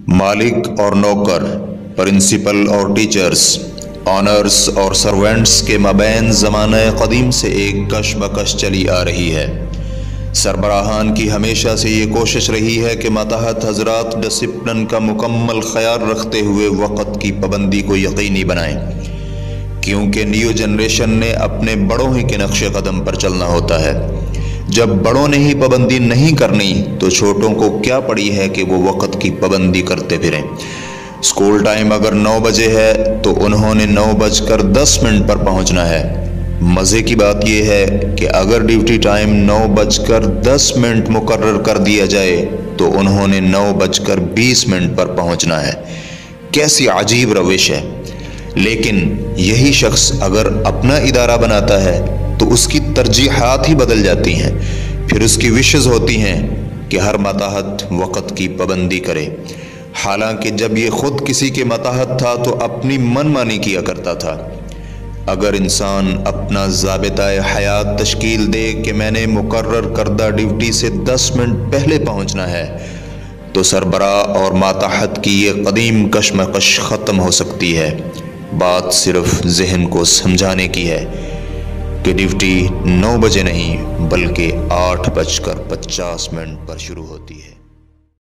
मालिक और नौकर, प्रिंसिपल और टीचर्स, ऑनर्स और सर्वेंट्स के मबैन ज़माना क़दीम से एक कशमकश चली आ रही है। सरबराहान की हमेशा से ये कोशिश रही है कि मातहत हजरात डिसिप्लिन का मुकम्मल ख्याल रखते हुए वक़्त की पाबंदी को यकीनी बनाएं, क्योंकि न्यू जनरेशन ने अपने बड़ों ही के नक्शे कदम पर चलना होता है। जब बड़ों ने ही पाबंदी नहीं करनी तो छोटों को क्या पड़ी है कि वो वक़्त की पाबंदी करते फिरें। स्कूल टाइम अगर 9 बजे है तो उन्होंने 9:10 पर पहुंचना है। मज़े की बात यह है कि अगर ड्यूटी टाइम 9:10 मुकर्रर कर दिया जाए तो उन्होंने 9:20 पर पहुंचना है। कैसी अजीब रविश है। लेकिन यही शख्स अगर अपना इदारा बनाता है तो उसकी तरजीहात ही बदल जाती हैं। फिर उसकी विशेज़ होती हैं कि हर मातहत वक़्त की पाबंदी करे, हालांकि जब ये खुद किसी के मातहत था तो अपनी मनमानी किया करता था। अगर इंसान अपना ज़ाबिता हयात तश्कील दे कि मैंने मुकर्रर करदा ड्यूटी से 10 मिनट पहले पहुंचना है, तो सरबरा और मातहत की ये कदीम कशमकश ख़त्म हो सकती है। बात सिर्फ जहन को समझाने की है कि ड्यूटी 9 बजे नहीं बल्कि 8:50 पर शुरू होती है।